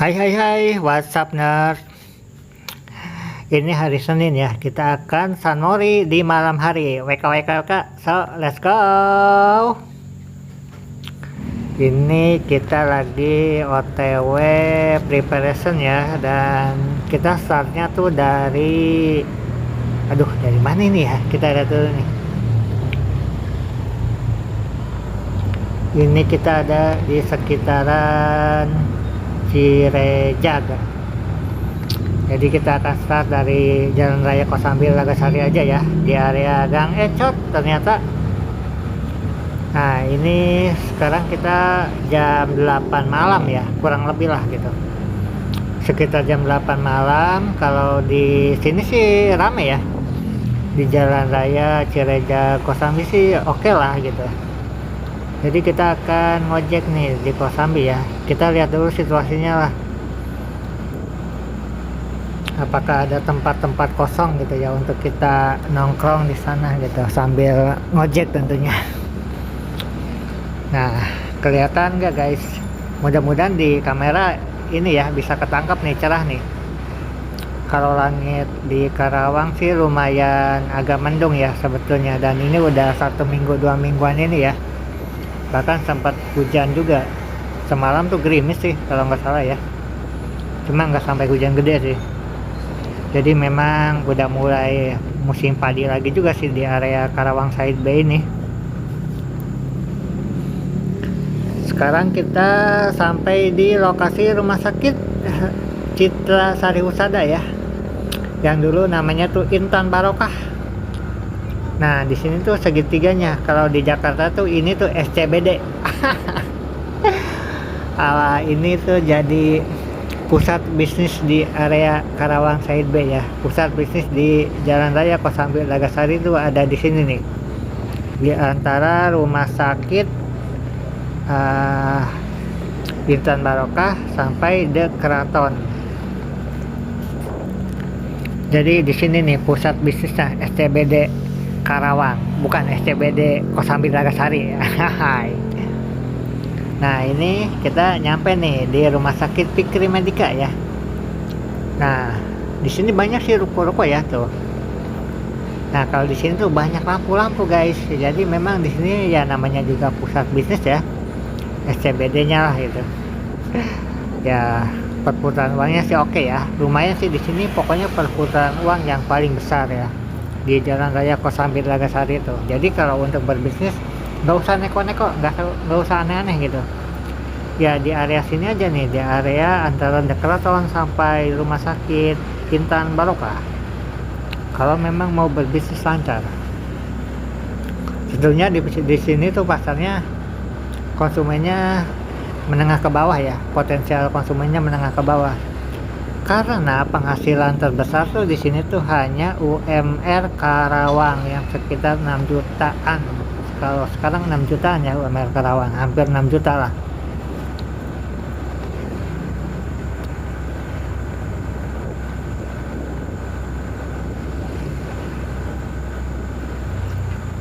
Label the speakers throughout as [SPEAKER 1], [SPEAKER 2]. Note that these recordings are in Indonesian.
[SPEAKER 1] Hai hai hai, what's up nerd? Ini hari Senin ya, kita akan sunmori di malam hari. WK WK WK, so let's go. Ini kita lagi OTW preparation ya, dan kita startnya tuh dari, dari mana ini ya? Kita lihat dulu nih. Ini kita ada di sekitaran Cireja. Jadi kita akan start dari Jalan Raya Kosambi Lagasari aja ya, di area Gang Ecot ternyata. Nah ini sekarang kita jam 8 malam ya, kurang lebih lah gitu, sekitar jam 8 malam. Kalau di sini sih rame ya, di Jalan Raya Cireja Kosambi sih oke lah gitu. Jadi kita akan ngojek nih di Kosambi ya, kita lihat dulu situasinya lah, apakah ada tempat-tempat kosong gitu ya untuk kita nongkrong di sana gitu sambil ngojek tentunya. Nah kelihatan nggak guys? Mudah-mudahan di kamera ini ya bisa ketangkap nih, cerah nih. Kalau langit di Karawang sih lumayan agak mendung ya sebetulnya, dan ini udah 1 minggu 2 mingguan ini ya, bahkan sempat hujan juga semalam tuh, gerimis sih kalau nggak salah ya, cuma nggak sampai hujan gede sih. Jadi memang udah mulai musim padi lagi juga sih di area Karawang Side Bay ini. Sekarang kita sampai di lokasi rumah sakit Citra Sari Husada ya, yang dulu namanya tuh Intan Barokah. Nah di sini tuh segitiganya. Kalau di Jakarta tuh ini tuh SCBD. Ini tuh jadi pusat bisnis di area Karawang Side Bay ya. Pusat bisnis di Jalan Raya Kosambi Lagasari itu ada di sini nih, di antara rumah sakit Intan Barokah sampai The Keraton. Jadi di sini nih pusat bisnisnya SCBD Karawang, bukan SCBD Kosambi Lagasari. Nah ini kita nyampe nih di rumah sakit Fikri Medika ya. Nah di sini banyak sih ruko-ruko ya tuh. Nah kalau di sini tuh banyak lampu-lampu guys. Jadi memang di sini ya namanya juga pusat bisnis ya, SCBD-nya lah gitu. Ya perputaran uangnya sih oke ya, lumayan sih di sini. Pokoknya perputaran uang yang paling besar ya di Jalan Raya Kosambi Lagasari itu. Jadi kalau untuk berbisnis nggak usah neko-neko, nggak usah aneh-aneh gitu ya. Di area sini aja nih, di area antara The Keraton sampai rumah sakit Intan Barokah, kalau memang mau berbisnis lancar. Sebetulnya di sini tuh pasarnya konsumennya menengah ke bawah ya, potensial konsumennya menengah ke bawah, karena penghasilan terbesar tuh di sini tuh hanya UMR Karawang yang sekitar 6 jutaan. Kalau sekarang 6 jutaan ya UMR Karawang, hampir 6 juta lah.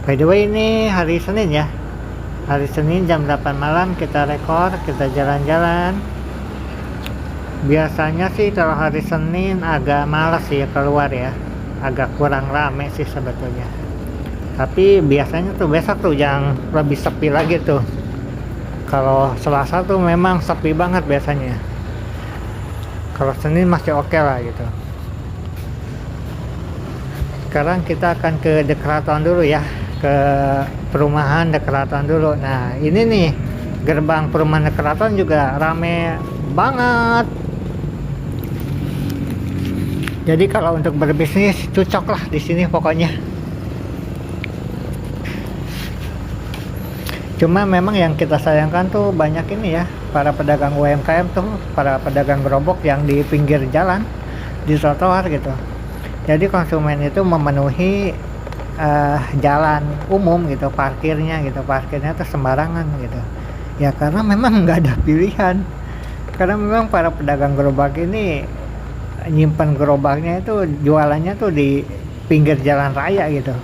[SPEAKER 1] By the way ini hari Senin ya, hari Senin jam 8 malam kita rekor, kita jalan-jalan. Biasanya sih kalau hari Senin agak malas sih ya keluar ya, agak kurang rame sih sebetulnya. Tapi biasanya tuh besok tuh yang lebih sepi lagi tuh. Kalau Selasa tuh memang sepi banget biasanya. Kalau Senin masih oke lah gitu. Sekarang kita akan ke The Keraton dulu ya, ke perumahan The Keraton dulu. Nah ini nih gerbang perumahan The Keraton juga rame banget. Jadi kalau untuk berbisnis cocok lah di sini pokoknya. Cuma memang yang kita sayangkan tuh banyak ini ya, para pedagang UMKM tuh, para pedagang gerobak yang di pinggir jalan, di trotoar gitu. Jadi konsumen itu memenuhi jalan umum gitu, parkirnya tuh sembarangan gitu. Ya karena memang nggak ada pilihan. Karena memang para pedagang gerobak ini nyimpen gerobaknya itu, jualannya tuh di pinggir jalan raya gitu.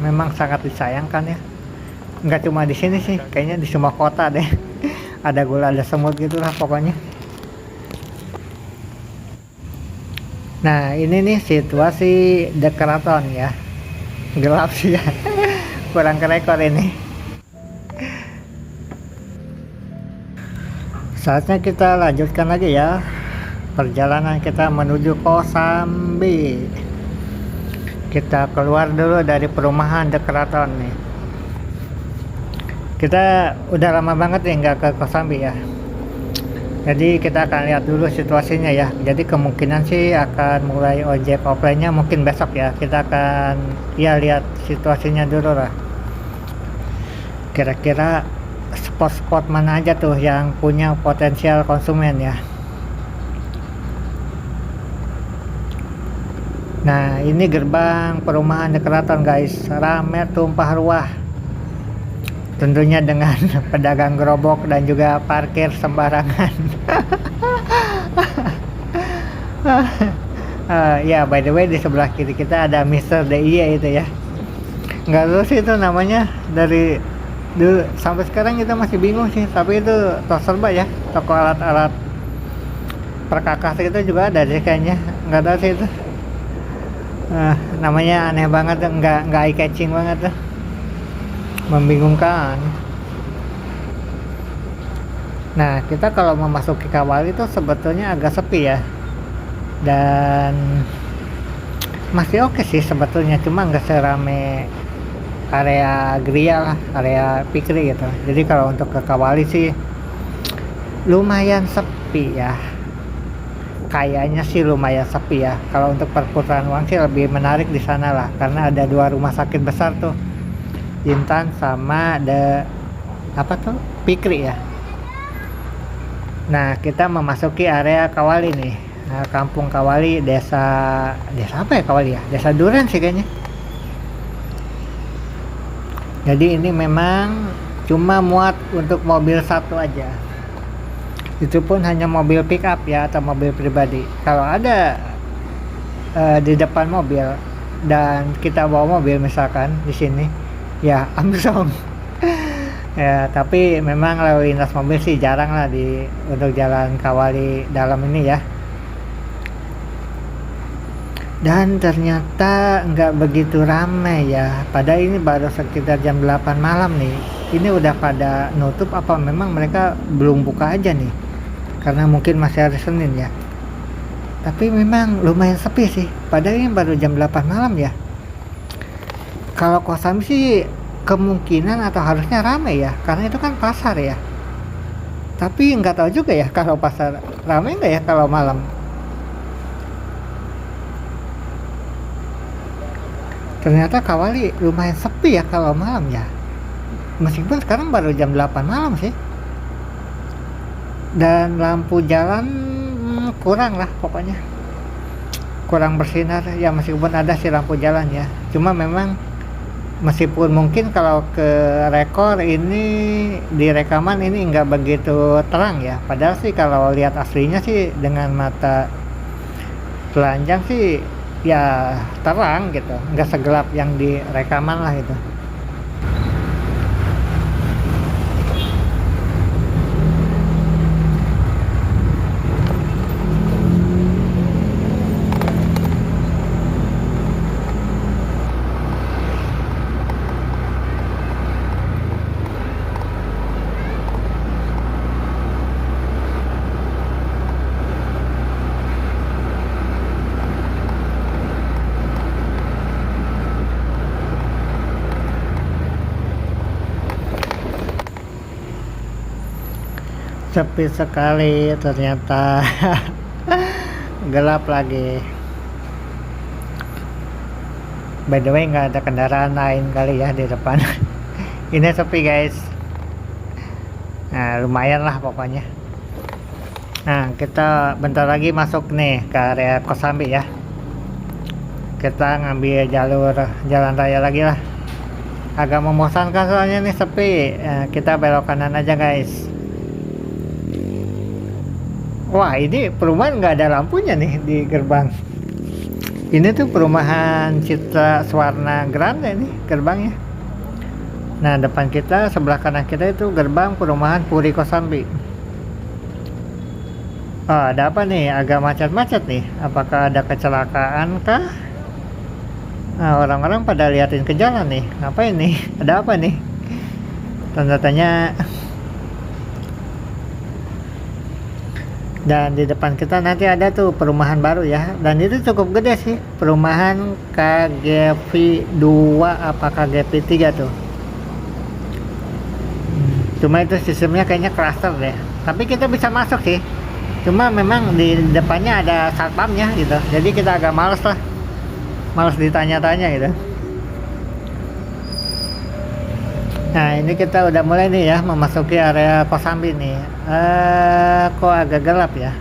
[SPEAKER 1] Memang sangat disayangkan ya. Nggak cuma di sini sih, kayaknya di semua kota deh. Ada gula ada semut gitulah pokoknya. Nah ini nih situasi The Keraton ya, gelap sih ya. Kurang kerekor ini. Saatnya kita lanjutkan lagi ya perjalanan kita menuju Kosambi. Kita keluar dulu dari perumahan The Keraton nih. Kita udah lama banget nih nggak ke Kosambi ya. Jadi kita akan lihat dulu situasinya ya. Jadi kemungkinan sih akan mulai ojek offline-nya mungkin besok ya. Kita akan ya lihat situasinya dulu lah. Kira-kira spot-spot mana aja tuh yang punya potensial konsumen ya. Nah ini gerbang perumahan The Keraton guys, rame tumpah ruah. Tentunya dengan pedagang gerobak dan juga parkir sembarangan. Ya by the way di sebelah kiri kita ada Mr. DIY itu ya. Nggak tahu sih itu namanya, dari dulu sampai sekarang kita masih bingung sih. Tapi itu toko serba ya, toko alat-alat perkakas itu juga ada sih kayaknya. Nggak tahu sih itu. Namanya aneh banget, nggak eye catching banget tuh. Membingungkan. Nah kita kalau memasuki Kawali itu sebetulnya agak sepi ya, dan masih oke sih sebetulnya, cuma nggak serame area Gria lah, area Pikri gitu. Jadi kalau untuk ke Kawali sih lumayan sepi ya, kayaknya sih lumayan sepi ya. Kalau untuk perputaran uang sih lebih menarik di sana lah, karena ada 2 rumah sakit besar tuh, Intan sama ada apa tuh, Pikri ya. Nah kita memasuki area Kawali nih. Nah, Kampung Kawali, desa apa ya Kawali ya, Desa Duren sih kayaknya. Jadi ini memang cuma muat untuk mobil satu aja, itu pun hanya mobil pick up ya, atau mobil pribadi. Kalau ada di depan mobil dan kita bawa mobil misalkan di sini ya ambil ya, tapi memang lalu lintas mobil sih jarang lah untuk jalan Kawali dalam ini ya. Dan ternyata nggak begitu ramai ya, padahal ini baru sekitar jam 8 malam nih. Ini udah pada nutup apa memang mereka belum buka aja nih, karena mungkin masih hari Senin ya. Tapi memang lumayan sepi sih, padahal ini baru jam 8 malam ya. Kalau Kosambi sih kemungkinan atau harusnya ramai ya, karena itu kan pasar ya. Tapi nggak tahu juga ya kalau pasar ramai nggak ya kalau malam. Ternyata Kawali lumayan sepi ya kalau malam ya, meskipun sekarang baru jam 8 malam sih. Dan lampu jalan kurang lah pokoknya, kurang bersinar ya, meskipun ada sih lampu jalan ya. Cuma memang meskipun mungkin kalau ke rekor ini di rekaman ini nggak begitu terang ya, padahal sih kalau lihat aslinya sih dengan mata telanjang sih ya terang gitu, nggak segelap yang di rekaman lah itu. Sepi sekali ternyata. Gelap lagi. By the way nggak ada kendaraan lain kali ya di depan. Ini sepi guys. Nah lumayan lah pokoknya. Nah kita bentar lagi masuk nih ke area Kosambi ya. Kita ngambil jalur jalan raya lagi lah. Agak membosankan soalnya nih sepi. Kita belok kanan aja guys. Wah ini perumahan nggak ada lampunya nih di gerbang. Ini tuh perumahan Citra Swarna Grande nih gerbangnya. Nah depan kita, sebelah kanan kita itu gerbang perumahan Puri Kosambi. Oh, ada apa nih? Agak macet-macet nih. Apakah ada kecelakaan kah? Nah, orang-orang pada liatin ke jalan nih. Ngapain nih? Ada apa nih? Tanda tanya. Dan di depan kita nanti ada tuh perumahan baru ya. Dan itu cukup gede sih. Perumahan KGV 2 apa KGV 3 tuh. Cuma itu sistemnya kayaknya cluster deh. Tapi kita bisa masuk sih. Cuma memang di depannya ada satpamnya gitu. Jadi kita agak males lah. Males ditanya-tanya gitu. Nah, ini kita udah mulai nih ya memasuki area Kosambi nih. Kok agak gelap ya?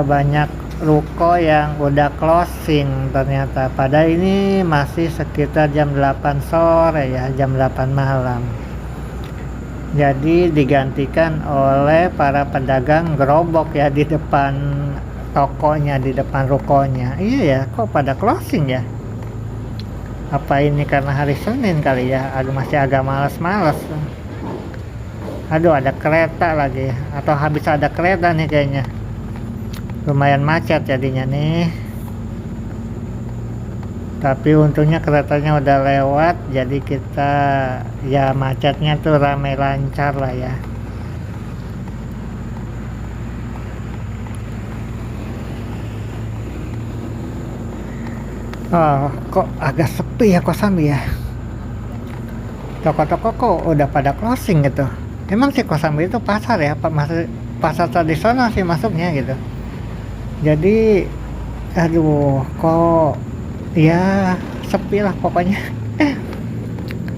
[SPEAKER 1] Banyak ruko yang udah closing ternyata. Padahal ini masih sekitar jam 8 sore ya, jam 8 malam. Jadi digantikan oleh para pedagang gerobok ya di depan tokonya, di depan rukonya. Iya ya, kok pada closing ya? Apa ini karena hari Senin kali ya? Aduh, masih agak males-males. Aduh, ada kereta lagi. Atau habis ada kereta nih kayaknya. Lumayan macet jadinya nih. Tapi untungnya keretanya udah lewat. Jadi kita ya macetnya tuh rame lancar lah ya. Oh, kok agak sepi ya Kosambi ya. Toko-toko kok udah pada closing gitu. Emang sih Kosambi itu pasar ya, masih pasar tradisional sih masuknya gitu. Jadi, aduh, kok ya sepi lah pokoknya.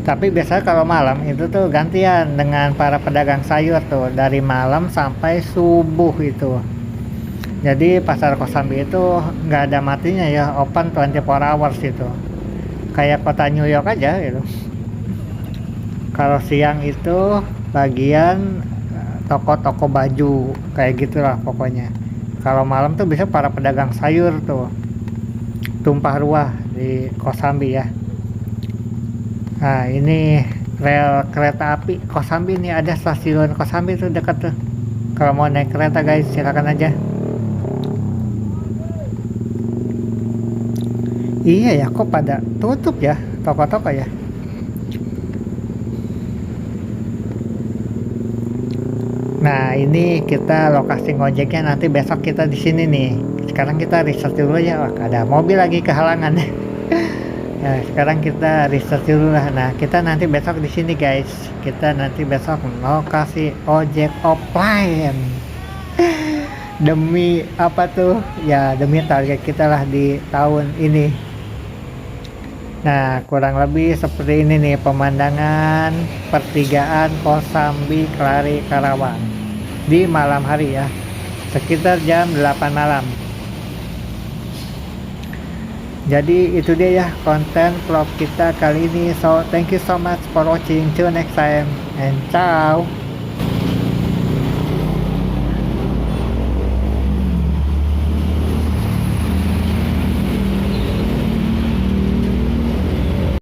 [SPEAKER 1] Tapi biasanya kalau malam itu tuh gantian dengan para pedagang sayur tuh dari malam sampai subuh itu. Jadi pasar Kosambi itu nggak ada matinya ya, open 24 hours itu. Kayak kota New York aja gitu. Kalau siang itu bagian toko-toko baju kayak gitulah pokoknya. Kalau malam tuh bisa para pedagang sayur tuh tumpah ruah di Kosambi ya. Nah, ini rel kereta api Kosambi nih, ada stasiun Kosambi tuh dekat tuh. Kalau mau naik kereta guys silakan aja. Iya ya, kok pada tutup ya toko-toko ya. Nah, ini kita lokasi ngojeknya nanti besok kita di sini nih. Sekarang kita riset dulu ya. Wah, ada mobil lagi kehalangan. Ya, sekarang kita riset dulu lah. Nah, kita nanti besok di sini guys. Kita nanti besok lokasi ojek offline. Demi apa tuh? Ya, demi target kita lah di tahun ini. Nah, kurang lebih seperti ini nih pemandangan pertigaan Kosambi Kelari Karawang di malam hari ya, sekitar jam 8 malam. Jadi itu dia ya konten vlog kita kali ini. So thank you so much for watching. Till next time and ciao.